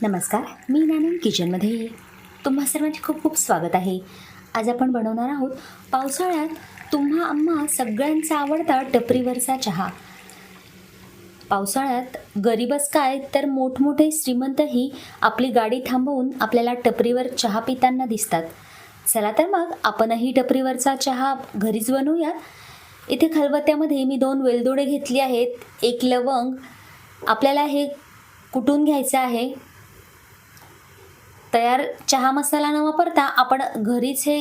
नमस्कार, मी नानन किचनमध्ये तुम्हा सर्वांचे खूप खूप स्वागत आहे. आज आपण बनवणार आहोत पावसाळ्यात तुम्हा आम्हा सगळ्यांचा आवडता टपरीवरचा चहा. पावसाळ्यात गरीबच काय तर मोठमोठे श्रीमंतही आपली गाडी थांबवून आपल्याला टपरीवर चहा पिताना दिसतात. चला तर मग आपणही टपरीवरचा चहा घरीच बनवूयात. इथे खलबत्त्यामध्ये मी 2 वेलदोडे घेतली आहेत, 1 लवंग. आपल्याला हे कुटून घ्यायचं आहे. तयार चहा मसाला न वापरता आपण घरीच हे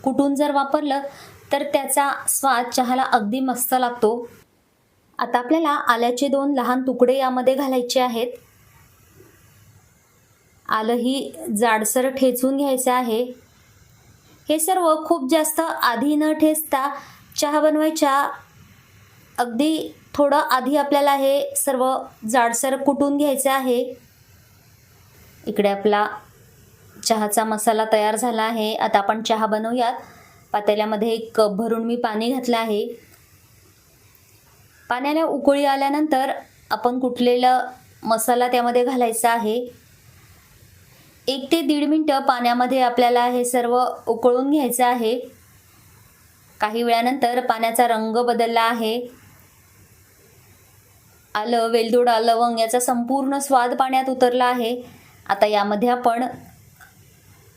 कुटून जर वापरलं तर त्याचा स्वाद चहाला अगदी मस्त लागतो. आता आपल्याला आल्याचे 2 लहान तुकडे यामध्ये घालायचे आहेत. आलंही जाडसर ठेचून घ्यायचं आहे. हे सर्व खूप जास्त आधी न ठेचता चहा बनवायच्या अगदी थोडं आधी आपल्याला हे सर्व जाडसर कुटून घ्यायचं आहे. इकडे आपला चहाचा मसाला तयार झाला आहे. आता आपण चहा बनवूयात. पातेल्यामध्ये 1 कप भरून मी पाणी घातलं आहे. पाण्याला उकळी आल्यानंतर आपण कुटलेला मसाला त्यामध्ये घालायचा आहे. 1 ते 1.5 मिनिटं पाण्यामध्ये आपल्याला हे सर्व उकळून घ्यायचं आहे. काही वेळानंतर पाण्याचा रंग बदलला आहे. आलं, वेलदोडा, लवंग याचा संपूर्ण स्वाद पाण्यात उतरला आहे. आता यामध्ये आपण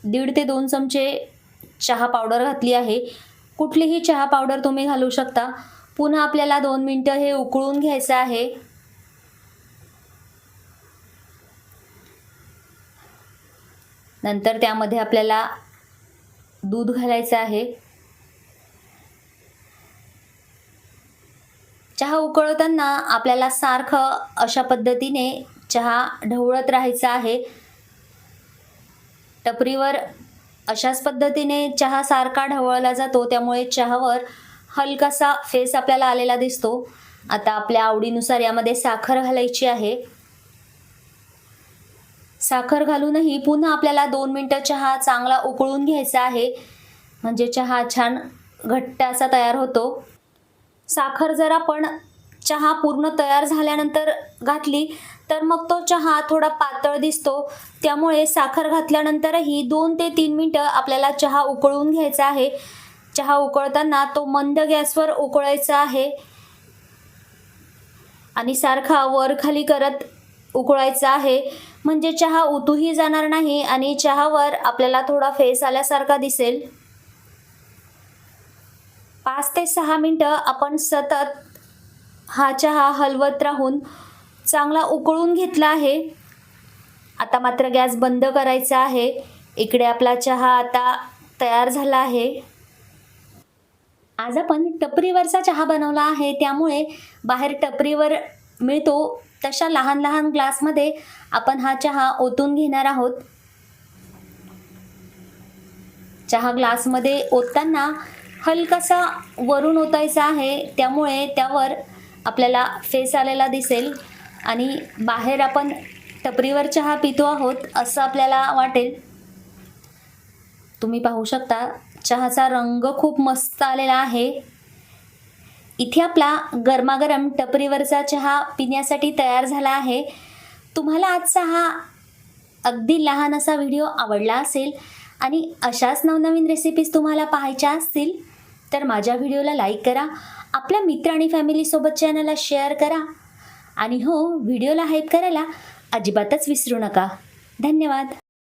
1.5 ते 2 चमचे चहा पावडर घातली आहे. कुठलीही चहा पावडर तुम्ही घालू शकता. पुन्हा आपल्याला 2 मिनिटं हे उकळून घ्यायचं आहे. नंतर त्यामध्ये आपल्याला दूध घालायचं आहे. चहा उकळताना आपल्याला सारखं अशा पद्धतीने चहा ढवळत राहायचा आहे. टपरीवर अशाच पद्धतीने चहा सारखा ढवळला जातो, त्यामुळे चहावर हलकासा फेस आपल्याला आलेला दिसतो. आता आपल्या आवडीनुसार यामध्ये साखर घालायची आहे. साखर घालूनही पुन्हा आपल्याला 2 मिनिटं चहा चांगला उकळून घ्यायचा आहे, म्हणजे चहा छान घट्ट असा तयार होतो. साखर जर आपण चहा पूर्ण तयार झाल्यानंतर घातली तर मग तो चहा थोडा पातळ दिसतो. त्यामुळे साखर घातल्यानंतरही 2 ते 3 मिनिटं आपल्याला चहा उकळून घ्यायचा आहे. चहा उकळताना तो मंद गॅसवर उकळायचा आहे आणि सारखा वर खाली करत उकळायचा आहे, म्हणजे चहा उतूही जाणार नाही आणि चहावर आपल्याला थोडा फेस आल्यासारखा दिसेल. 5 ते 6 मिनिटं आपण सतत हा चहा हलवत राहून चांगला उकळून घेतला आहे. आता मात्र गॅस बंद करायचा आहे. इकडे आपला चहा आता तयार झाला आहे. आज आपण टपरीवरचा चहा बनवला आहे, त्यामुळे बाहेर टपरीवर मिळतो तशा लहान लहान ग्लासमध्ये आपण हा चहा ओतून घेणार आहोत. चहा ग्लासमध्ये ओतताना हलकासा वरून ओतायचा आहे, त्यामुळे त्यावर आपल्याला फेस आलेला दिसेल आणि बाहेर आपण टपरीवर चहा पितो आहोत असं आपल्याला वाटेल. तुम्ही पाहू शकता चहाचा रंग खूप मस्त आलेला आहे. इथे आपला गरमागरम टपरीवरचा चहा पिण्यासाठी तयार झाला आहे. तुम्हाला आजचा हा अगदी लहान असा व्हिडिओ आवडला असेल आणि अशाच नवनवीन रेसिपीज तुम्हाला पाहायच्या असतील तर माझ्या व्हिडिओला लाईक करा, आपल्या मित्र आणि फॅमिलीसोबत चॅनलला शेअर करा आणि हो, व्हिडिओला हाईप करायला अजिबातच विसरू नका. धन्यवाद.